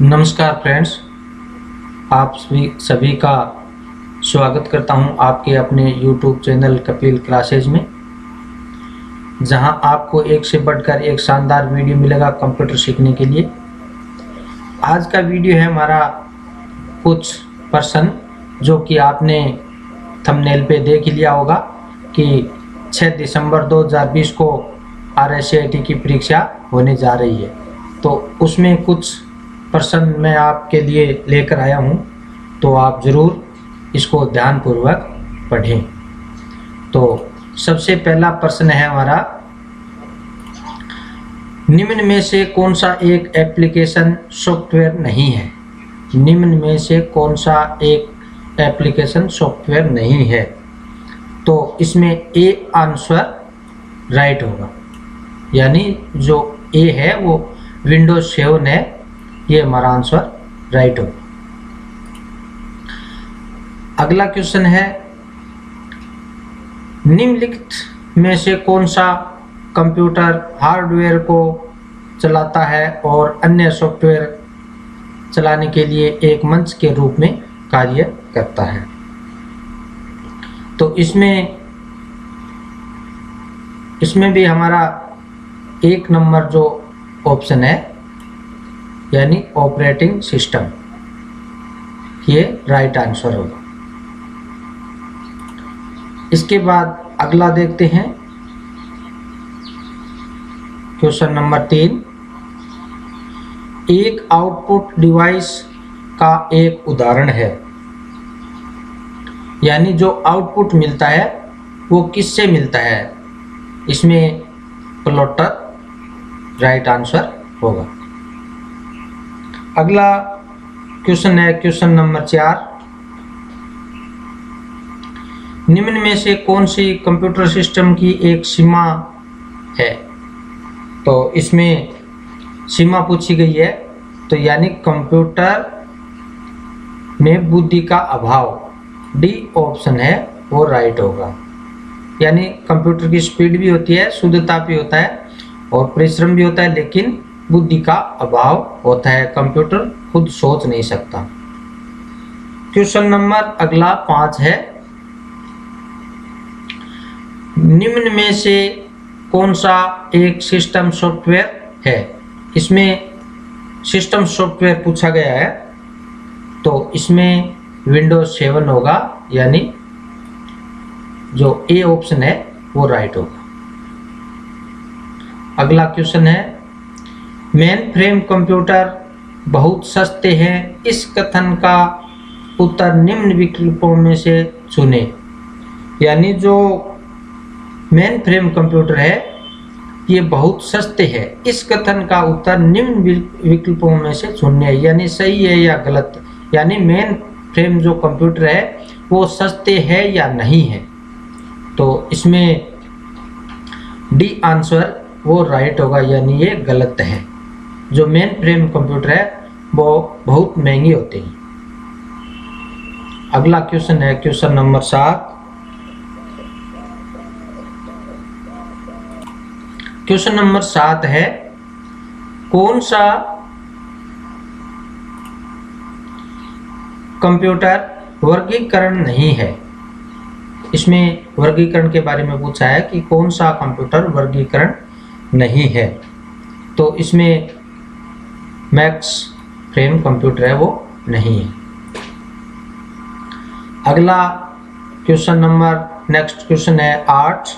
नमस्कार फ्रेंड्स, आप सभी का स्वागत करता हूं आपके अपने YouTube चैनल कपिल क्लासेज में, जहां आपको एक से बढ़कर एक शानदार वीडियो मिलेगा कंप्यूटर सीखने के लिए। आज का वीडियो है हमारा कुछ प्रश्न जो कि आपने थंबनेल पे देख लिया होगा कि 6 दिसंबर 2020 को RSCIT की परीक्षा होने जा रही है। तो उसमें कुछ प्रश्न मैं आपके लिए लेकर आया हूं, तो आप ज़रूर इसको ध्यानपूर्वक पढ़ें। तो सबसे पहला प्रश्न है हमारा, निम्न में से कौन सा एक एप्लीकेशन सॉफ्टवेयर नहीं है? निम्न में से कौन सा एक एप्लीकेशन सॉफ्टवेयर नहीं है? तो इसमें ए आंसर राइट होगा, यानी जो ए है वो विंडोज 7 है, ये हमारा आंसर राइट होगा। अगला क्वेश्चन है, निम्नलिखित में से कौन सा कंप्यूटर हार्डवेयर को चलाता है और अन्य सॉफ्टवेयर चलाने के लिए एक मंच के रूप में कार्य करता है? तो इसमें भी हमारा एक नंबर जो ऑप्शन है, यानी ऑपरेटिंग सिस्टम, ये राइट आंसर होगा। इसके बाद अगला देखते हैं, क्वेश्चन नंबर 3, एक आउटपुट डिवाइस का एक उदाहरण है, यानी जो आउटपुट मिलता है वो किससे मिलता है? इसमें प्लॉटर राइट आंसर होगा। अगला क्वेश्चन है क्वेश्चन नंबर 4, निम्न में से कौन सी कंप्यूटर सिस्टम की एक सीमा है? तो इसमें सीमा पूछी गई है, तो यानी कंप्यूटर में बुद्धि का अभाव, डी ऑप्शन है वो राइट होगा। यानी कंप्यूटर की स्पीड भी होती है, शुद्धता भी होता है और परिश्रम भी होता है, लेकिन बुद्धि का अभाव होता है, कंप्यूटर खुद सोच नहीं सकता। क्वेश्चन नंबर अगला 5 है, निम्न में से कौन सा एक सिस्टम सॉफ्टवेयर है? इसमें सिस्टम सॉफ्टवेयर पूछा गया है, तो इसमें विंडोज 7 होगा, यानी जो ए ऑप्शन है वो राइट होगा। अगला क्वेश्चन है, मेन फ्रेम कंप्यूटर बहुत सस्ते हैं, इस कथन का उत्तर निम्न विकल्पों में से चुनें। यानी जो मेन फ्रेम कंप्यूटर है ये बहुत सस्ते हैं, इस कथन का उत्तर निम्न विकल्पों में से चुनने, यानी सही है या गलत। यानी मेन फ्रेम जो कंप्यूटर है वो सस्ते है या नहीं है? तो इसमें डी आंसर वो राइट होगा, यानी ये गलत है। जो मेन फ्रेम कंप्यूटर है वो बहुत महंगे होते हैं। अगला क्वेश्चन है क्वेश्चन नंबर 7, क्वेश्चन नंबर 7 है, कौन सा कंप्यूटर वर्गीकरण नहीं है? इसमें वर्गीकरण के बारे में पूछा है कि कौन सा कंप्यूटर वर्गीकरण नहीं है। तो इसमें मैक्स फ्रेम कंप्यूटर है वो नहीं है। अगला क्वेश्चन नंबर नेक्स्ट क्वेश्चन है 8,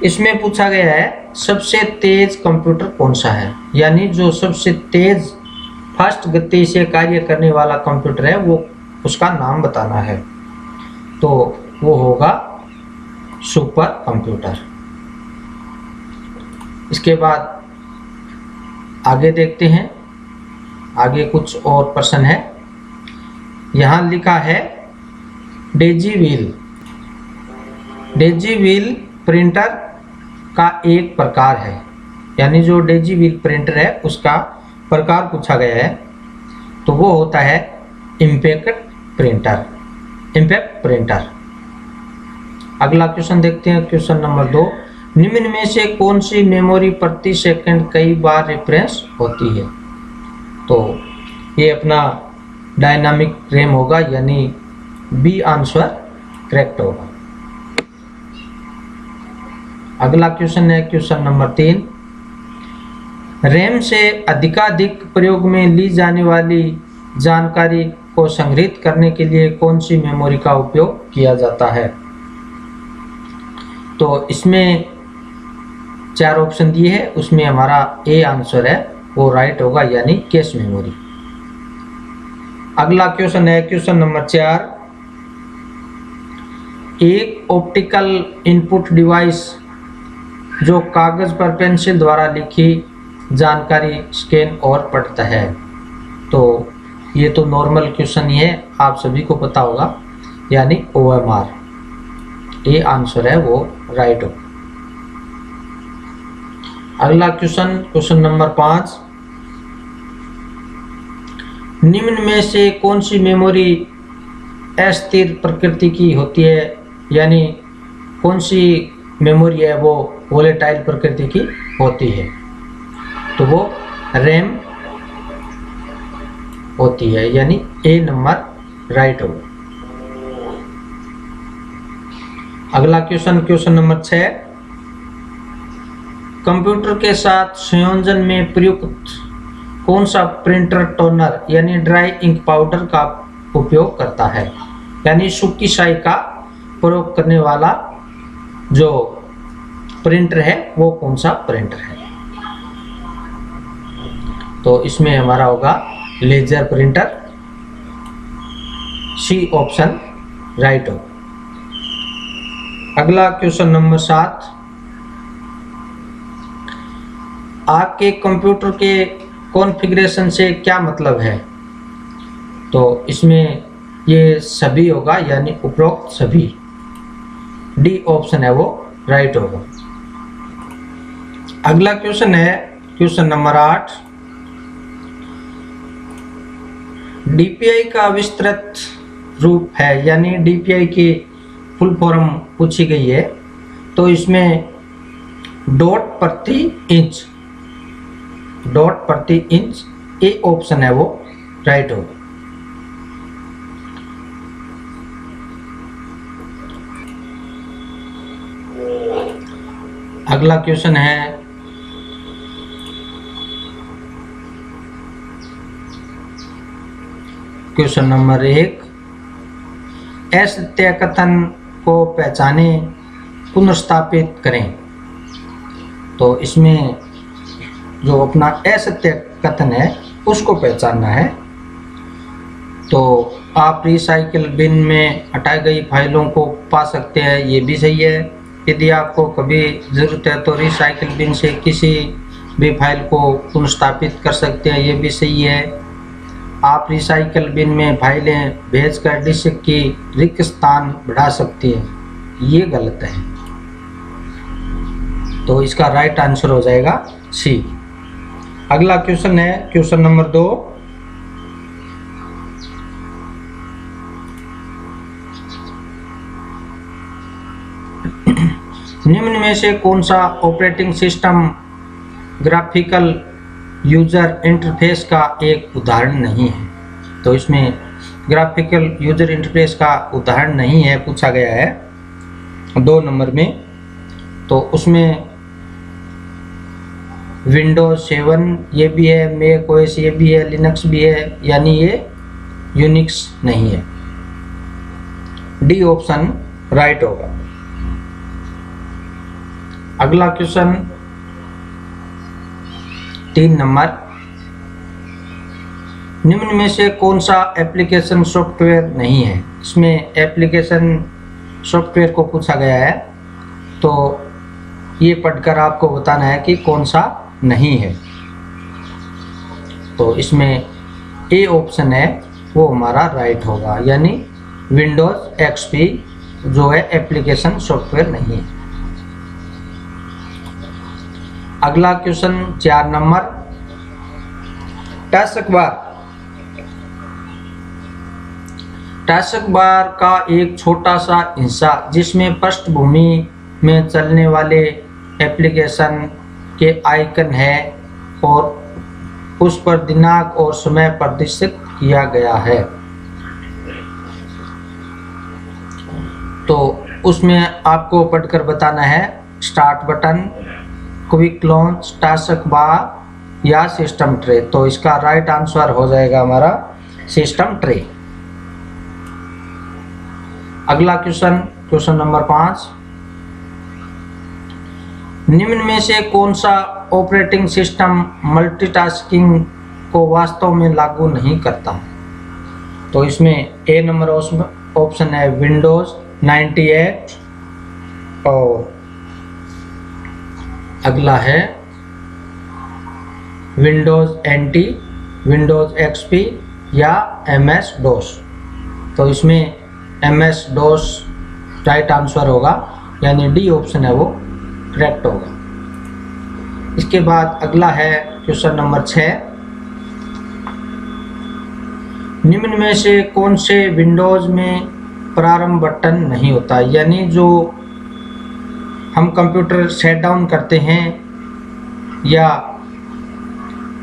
इसमें पूछा गया है सबसे तेज कंप्यूटर कौन सा है? यानी जो सबसे तेज फास्ट गति से कार्य करने वाला कंप्यूटर है वो उसका नाम बताना है। तो वो होगा सुपर कंप्यूटर। इसके बाद आगे देखते हैं, आगे कुछ और प्रश्न है। यहाँ लिखा है Daisy wheel. Daisy wheel printer का एक प्रकार है, यानी जो डेजी व्हील प्रिंटर है उसका प्रकार पूछा गया है, तो वो होता है इम्पैक्ट प्रिंटर। अगला क्वेश्चन देखते हैं क्वेश्चन नंबर 2, निम्न में से कौन सी मेमोरी प्रति सेकंड कई बार रिफ्रेश होती है? तो ये अपना डायनामिक रैम होगा, यानी बी आंसर करेक्ट होगा। अगला क्वेश्चन है क्वेश्चन नंबर 3। रैम से अधिकाधिक प्रयोग में ली जाने वाली जानकारी को संग्रहित करने के लिए कौन सी मेमोरी का उपयोग किया जाता है? तो इसमें 4 ऑप्शन दिए हैं, उसमें हमारा ए आंसर है वो राइट होगा, यानी कैश मेमोरी। अगला क्वेश्चन है क्वेश्चन नंबर 4। एक ऑप्टिकल इनपुट डिवाइस जो कागज पर पेंसिल द्वारा लिखी जानकारी स्कैन और पढ़ता है। तो ये तो नॉर्मल क्वेश्चन ही है, आप सभी को पता होगा, यानी OMR। ये आंसर है वो राइट हो। अगला क्वेश्चन नंबर 5। निम्न में से कौन सी मेमोरी अस्थिर प्रकृति की होती है, यानी कौन सी मेमोरी है वो वोलेटाइल प्रकृति की होती है? तो वो रैम होती है, यानी ए नंबर राइट होगा। अगला क्वेश्चन नंबर 6। कंप्यूटर के साथ संयोजन में प्रयुक्त कौन सा प्रिंटर टोनर यानी ड्राई इंक पाउडर का उपयोग करता है, यानी सूखी स्याही का प्रयोग करने वाला जो प्रिंटर है वो कौन सा प्रिंटर है? तो इसमें हमारा होगा laser printer, C option right हो। अगला क्वेश्चन नंबर 7। आपके कंप्यूटर के कॉन्फ़िगरेशन से क्या मतलब है? तो इसमें ये सभी होगा, यानी उपरोक्त सभी, डी ऑप्शन है वो राइट होगा। अगला क्वेश्चन है क्वेश्चन नंबर 8। DPI का विस्तृत रूप है, यानी DPI की फुल फॉर्म पूछी गई है। तो इसमें डॉट प्रति इंच ए ऑप्शन है वो राइट होगा। अगला क्वेश्चन है क्वेश्चन नंबर 1। असत्य कथन को पहचाने, पुनर्स्थापित करें। तो इसमें जो अपना असत्य कथन है उसको पहचानना है। तो आप रिसाइकिल बिन में हटाई गई फाइलों को पा सकते हैं, ये भी सही है। यदि आपको कभी ज़रूरत है तो रिसाइकिल बिन से किसी भी फाइल को पुनर्स्थापित कर सकते हैं, ये भी सही है। आप रिसाइकिल बिन में फाइलें भेजकर डिस्क की रिक्त स्थान बढ़ा सकते हैं, ये गलत है। तो इसका राइट आंसर हो जाएगा सी। अगला क्वेश्चन है क्वेश्चन नंबर 2। निम्न में से कौन सा operating system graphical user interface का एक उदाहरण नहीं है? तो इसमें ग्राफिकल यूजर इंटरफेस का उदाहरण नहीं है पूछा गया है 2 नंबर में। तो उसमें विंडोज 7 ये भी है, मैक ओएस ये भी है, लिनक्स भी है, यानी ये यूनिक्स नहीं है। डी ऑप्शन राइट होगा। अगला क्वेश्चन 3 नंबर। निम्न में से कौन सा एप्लीकेशन सॉफ्टवेयर नहीं है? इसमें एप्लीकेशन सॉफ्टवेयर को पूछा गया है, तो ये पढ़कर आपको बताना है कि कौन सा नहीं है। तो इसमें ए ऑप्शन है वो हमारा राइट होगा, यानी विंडोज एक्सपी जो है एप्लीकेशन सॉफ्टवेयर नहीं है। अगला क्वेश्चन 4 नंबर। टास्क बार का एक छोटा सा हिस्सा जिसमें पृष्ठभूमि में चलने वाले एप्लीकेशन के आइकन है और उस पर दिनांक और समय प्रदर्शित किया गया है। तो उसमें आपको पढ़कर बताना है start button, quick launch, task bar या सिस्टम ट्रे। तो इसका राइट आंसर हो जाएगा हमारा सिस्टम ट्रे। अगला क्वेश्चन, क्वेश्चन नंबर 5, निम्न में से कौन सा ऑपरेटिंग सिस्टम मल्टीटास्किंग को वास्तव में लागू नहीं करता? तो इसमें ए नंबर ऑप्शन है विंडोज 98 और अगला है विंडोज NT, विंडोज XP या MS DOS। तो इसमें MS DOS राइट आंसर होगा, यानी डी ऑप्शन है वो करेक्ट होगा। इसके बाद अगला है क्वेश्चन नंबर 6, निम्न में से कौन से विंडोज में प्रारंभ बटन नहीं होता? यानी जो हम कंप्यूटर शट डाउन करते हैं या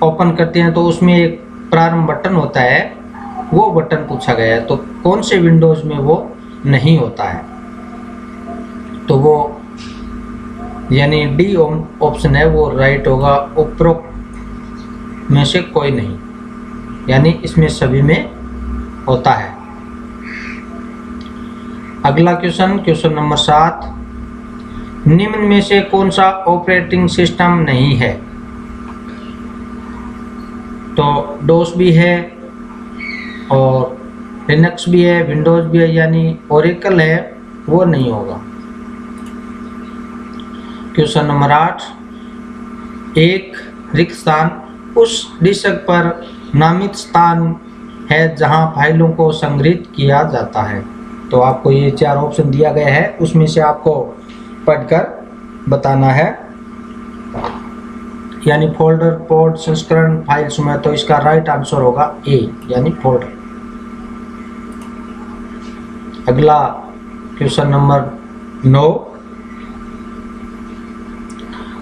ओपन करते हैं तो उसमें एक प्रारंभ बटन होता है, वो बटन पूछा गया है। तो कौन से विंडोज में वो नहीं होता है? तो वो यानी डी ऑप्शन है वो राइट होगा, उपरोक्त में से कोई नहीं, यानी इसमें सभी में होता है। अगला क्वेश्चन, क्वेश्चन नंबर 7, निम्न में से कौन सा ऑपरेटिंग सिस्टम नहीं है? तो डोस भी है और लिनक्स भी है, विंडोज भी है, यानी ओरेकल है वो नहीं होगा। क्वेश्चन नंबर 8, एक रिक्त स्थान उस डिस्क पर नामित स्थान है जहां फाइलों को संग्रहित किया जाता है। तो आपको ये 4 ऑप्शन दिया गया है, उसमें से आपको पढ़कर बताना है, यानी फोल्डर, पोर्ट, संस्करण, फाइल समय। तो इसका राइट आंसर होगा ए, यानी फोल्डर। अगला क्वेश्चन नंबर 9,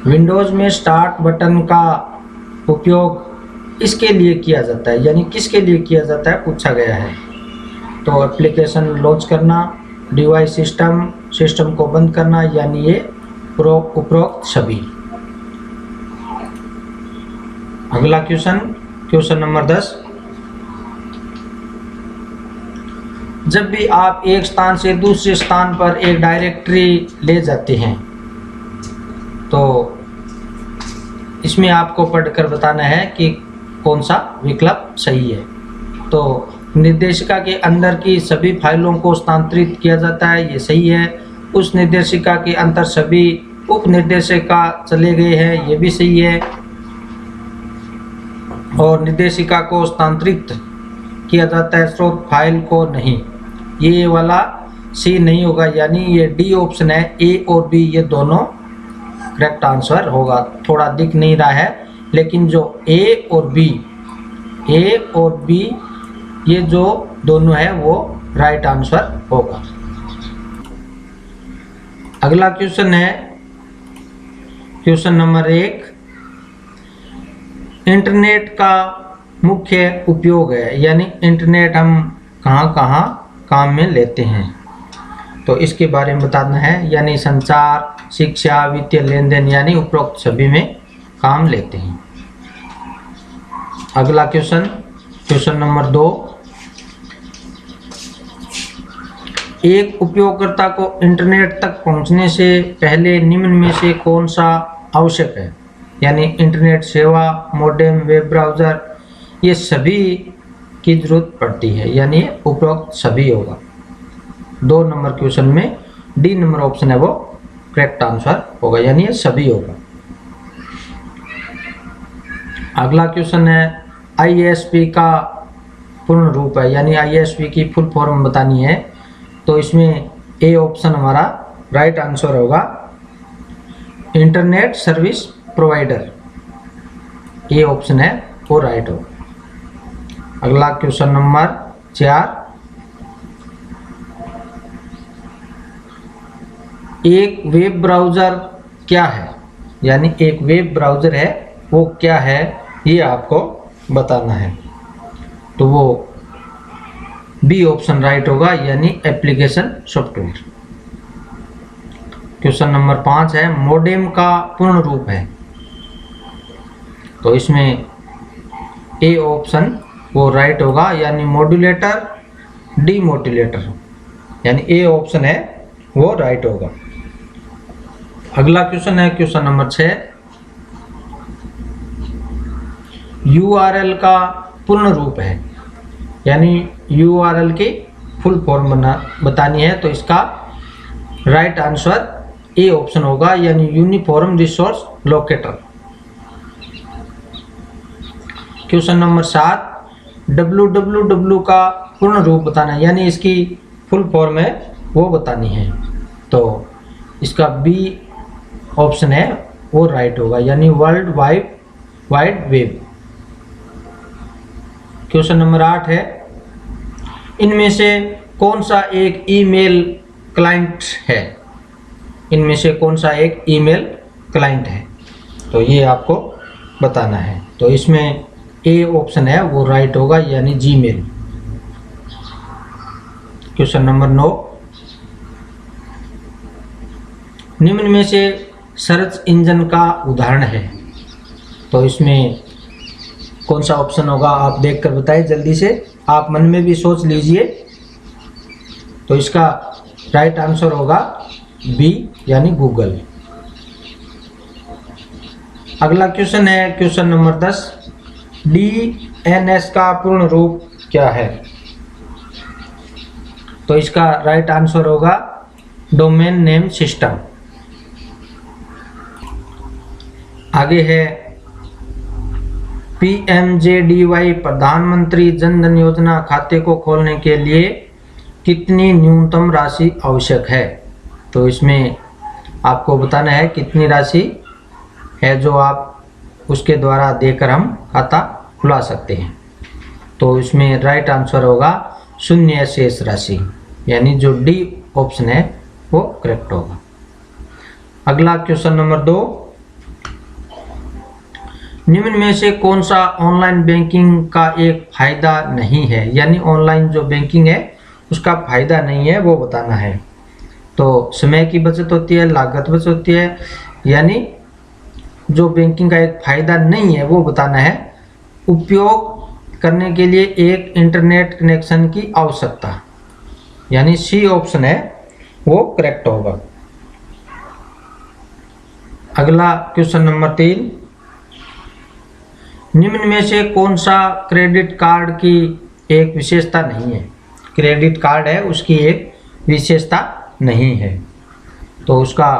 विंडोज में स्टार्ट बटन का उपयोग इसके लिए किया जाता है, यानी किसके लिए किया जाता है पूछा गया है। तो एप्लीकेशन लॉन्च करना, डिवाइस सिस्टम को बंद करना, यानी ये उपरोक्त सभी। अगला क्वेश्चन, क्वेश्चन नंबर 10, जब भी आप एक स्थान से दूसरे स्थान पर एक डायरेक्टरी ले जाते हैं तो इसमें आपको पढ़कर बताना है कि कौन सा विकल्प सही है। तो निर्देशिका के अंदर की सभी फाइलों को स्थानांतरित किया जाता है, ये सही है। उस निर्देशिका के अंदर सभी उप निर्देशिका चले गए हैं, ये भी सही है। और निर्देशिका को स्थानांतरित किया जाता है, स्रोत फाइल को नहीं, ये वाला सी नहीं होगा, यानी ये डी ऑप्शन है। ए और बी ये दोनों करेक्ट आंसर होगा। थोड़ा दिख नहीं रहा है, लेकिन जो ए और बी ये जो दोनों है वो राइट आंसर होगा। अगला क्वेश्चन है क्वेश्चन नंबर 1, इंटरनेट का मुख्य उपयोग है, यानी इंटरनेट हम कहाँ कहाँ काम में लेते हैं, तो इसके बारे में बताना है। यानी संचार, शिक्षा, वित्तीय लेन देन, यानी उपरोक्त सभी में काम लेते हैं। अगला क्वेश्चन, क्वेश्चन नंबर 2, एक उपयोगकर्ता को इंटरनेट तक पहुंचने से पहले निम्न में से कौन सा आवश्यक है? यानी इंटरनेट सेवा, मोडेम, वेब ब्राउज़र, ये सभी की जरूरत पड़ती है, यानी उपरोक्त सभी होगा। 2 नंबर क्वेश्चन में डी नंबर ऑप्शन है वो करेक्ट आंसर होगा, यानी ये सभी होगा। अगला क्वेश्चन है ISP का पूर्ण रूप है, यानी ISP की फुल फॉर्म बतानी है। तो इसमें ए ऑप्शन हमारा राइट आंसर होगा, internet service provider. A option है वो राइट होगा। अगला क्वेश्चन नंबर 4, एक वेब ब्राउज़र क्या है? यानी एक वेब ब्राउज़र है वो क्या है, ये आपको बताना है, तो वो बी ऑप्शन राइट होगा, यानी एप्लीकेशन सॉफ्टवेयर। क्वेश्चन नंबर 5 है, मोडेम का पूर्ण रूप है, तो इसमें ए ऑप्शन वो राइट होगा, यानी मॉड्यूलेटर डीमोड्यूलेटर, यानी ए ऑप्शन है वो राइट होगा। अगला क्वेश्चन है क्वेश्चन नंबर 6, यूआरएल का पूर्ण रूप है, यानी यूआरएल की फुल फॉर्म बतानी है, तो इसका राइट आंसर ए ऑप्शन होगा, यानी uniform resource locator. Question number 7, www का पूर्ण रूप बताना है, यानी इसकी फुल फॉर्म है वो बतानी है, तो इसका बी ऑप्शन है वो राइट होगा, यानी world wide web. Question number 8 है, इनमें से कौन सा एक ईमेल क्लाइंट है, इनमें से कौन सा एक ईमेल क्लाइंट है, तो ये आपको बताना है, तो इसमें ए ऑप्शन है वो राइट होगा, यानी जीमेल। क्वेश्चन नंबर 9, निम्न में से सर्च इंजन का उदाहरण है, तो इसमें कौन सा ऑप्शन होगा आप देखकर बताएं जल्दी से, आप मन में भी सोच लीजिए, तो इसका राइट आंसर होगा बी, यानी गूगल। अगला क्वेश्चन है क्वेश्चन नंबर 10, डीएनएस का पूर्ण रूप क्या है, तो इसका राइट आंसर होगा डोमेन नेम सिस्टम। आगे है पीएमजेडीवाई प्रधानमंत्री जन धन योजना खाते को खोलने के लिए कितनी न्यूनतम राशि आवश्यक है, तो इसमें आपको बताना है कितनी राशि है जो आप उसके द्वारा देकर हम खाता खुला सकते हैं, तो इसमें राइट आंसर होगा शून्य शेष राशि, यानी जो डी ऑप्शन है वो करेक्ट होगा। अगला क्वेश्चन नंबर 2, निम्न में से कौन सा ऑनलाइन बैंकिंग का एक फायदा नहीं है, यानी ऑनलाइन जो बैंकिंग है उसका फायदा नहीं है वो बताना है, तो समय की बचत होती है, लागत बचत होती है, यानी जो बैंकिंग का एक फायदा नहीं है वो बताना है, उपयोग करने के लिए एक इंटरनेट कनेक्शन की आवश्यकता, यानी सी ऑप्शन है वो करेक्ट होगा। अगला क्वेश्चन नंबर 3, निम्न में से कौन सा क्रेडिट कार्ड की एक विशेषता नहीं है, क्रेडिट कार्ड है उसकी एक विशेषता नहीं है, तो उसका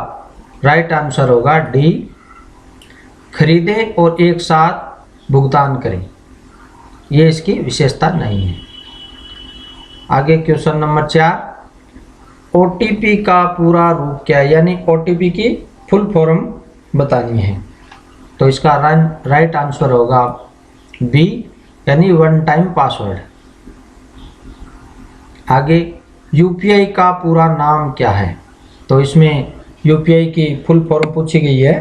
राइट आंसर होगा डी, खरीदें और एक साथ भुगतान करें, ये इसकी विशेषता नहीं है। आगे क्वेश्चन नंबर 4, ओटीपी का पूरा रूप क्या है, यानी ओटीपी की फुल फॉर्म बतानी है, तो इसका राइट आंसर होगा बी, यानी वन टाइम पासवर्ड। आगे यूपीआई का पूरा नाम क्या है, तो इसमें यूपीआई की फुल फॉर्म पूछी गई है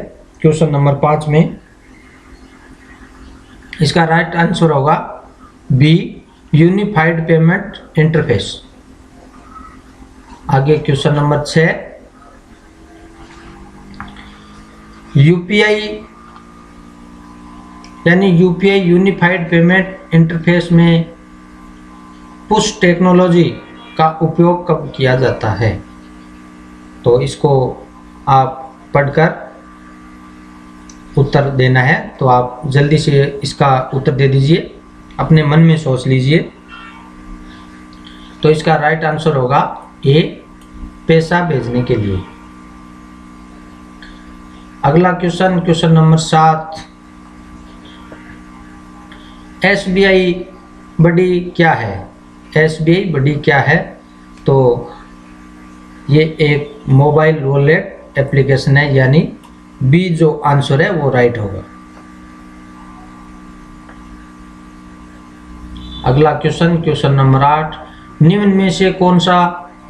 क्वेश्चन नंबर 5 में, इसका राइट आंसर होगा बी, यूनिफाइड पेमेंट इंटरफेस। आगे क्वेश्चन नंबर 6, यूपीआई यानी यूपीआई यूनिफाइड पेमेंट इंटरफेस में पुश टेक्नोलॉजी का उपयोग कब किया जाता है, तो इसको आप पढ़कर उत्तर देना है, तो आप जल्दी से इसका उत्तर दे दीजिए, अपने मन में सोच लीजिए, तो इसका राइट आंसर होगा ए, पैसा भेजने के लिए। अगला क्वेश्चन नंबर 7, एसबीआई बडी क्या है, एसबीआई बडी क्या है, तो ये एक मोबाइल वॉलेट एप्लीकेशन है, यानी बी जो आंसर है वो राइट होगा। अगला क्वेश्चन नंबर 8, निम्न में से कौन सा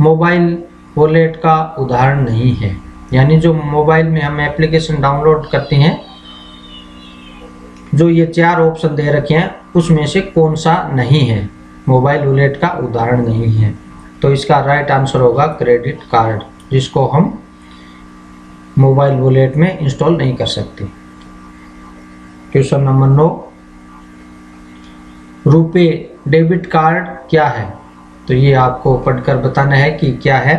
मोबाइल वॉलेट का उदाहरण नहीं है, यानी जो मोबाइल में हम एप्लीकेशन डाउनलोड करते हैं जो ये 4 ऑप्शन दे रखे हैं उसमें से कौन सा नहीं है, मोबाइल वॉलेट का उदाहरण नहीं है। तो इसका राइट आंसर होगा क्रेडिट कार्ड, जिसको हम मोबाइल वॉलेट में इंस्टॉल नहीं कर सकते। Question number 9, RuPay debit card क्या है? तो ये आपको पढ़कर बताना है कि क्या है।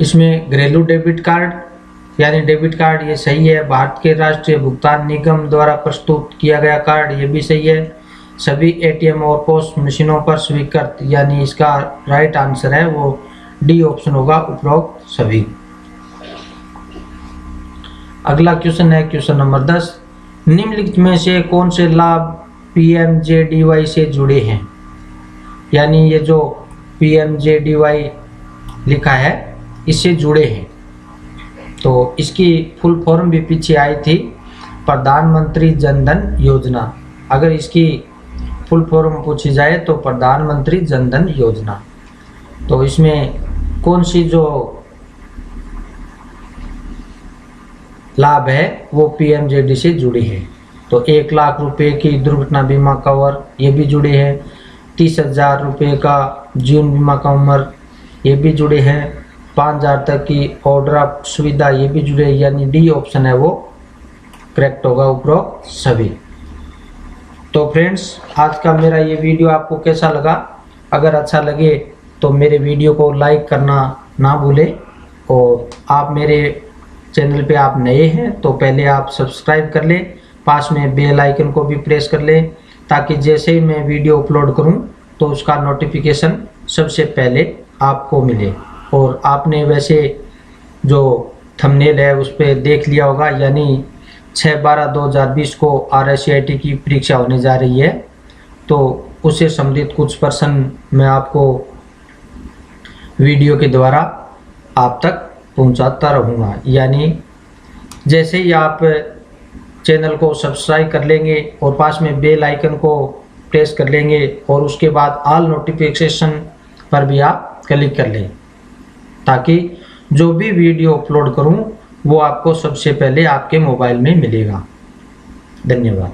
इसमें घरेलू डेबिट कार्ड यानी डेबिट कार्ड, ये सही है। भारत के राष्ट्रीय भुगतान निगम द्वारा प्रस्तुत किया गया कार्ड, ये भी सही है। सभी एटीएम और पोस्ट मशीनों पर स्वीकृत, यानी इसका राइट आंसर है वो डी ऑप्शन होगा, उपरोक्त सभी। अगला क्वेश्चन है क्वेश्चन नंबर 10, निम्नलिखित में से कौन से लाभ पीएमजेडीवाई से जुड़े हैं? यानी ये जो पीएमजेडीवाई लिखा है इससे जुड़े हैं। तो इसकी फुल फॉर्म भी पीछे आई थी, प्रधानमंत्री जन धन योजना। अगर इसकी फुल फॉर्म पूछी जाए तो प्रधानमंत्री जन धन योजना। तो इसमें कौन सी जो लाभ है वो पीएमजेडी से जुड़ी है? तो 1 लाख रुपए की दुर्घटना बीमा कवर, ये भी जुड़े हैं। 30,000 रुपये का जीवन बीमा कवर, ये भी जुड़े हैं। 5,000 तक की ओवरड्राफ्ट सुविधा, ये भी जुड़े, यानी डी ऑप्शन है वो करेक्ट होगा, उपरोक्त सभी। तो फ्रेंड्स, आज का मेरा ये वीडियो आपको कैसा लगा? अगर अच्छा लगे तो मेरे वीडियो को लाइक करना ना भूलें, और आप मेरे चैनल पे आप नए हैं तो पहले आप सब्सक्राइब कर लें, पास में बेल आइकन को भी प्रेस कर लें, ताकि जैसे ही मैं वीडियो अपलोड करूं तो उसका नोटिफिकेशन सबसे पहले आपको मिले। और आपने वैसे जो थंबनेल है उस पर देख लिया होगा, यानी 6/12/2020 को RSCIT की परीक्षा होने जा रही है, तो उससे संबंधित कुछ प्रश्न मैं आपको वीडियो के द्वारा आप तक पहुंचाता रहूँगा। यानी जैसे ही आप चैनल को सब्सक्राइब कर लेंगे और पास में बेल आइकन को प्रेस कर लेंगे और उसके बाद ऑल नोटिफिकेशन पर भी आप क्लिक कर लें, ताकि जो भी वीडियो अपलोड करूं वो आपको सबसे पहले आपके मोबाइल में मिलेगा। धन्यवाद।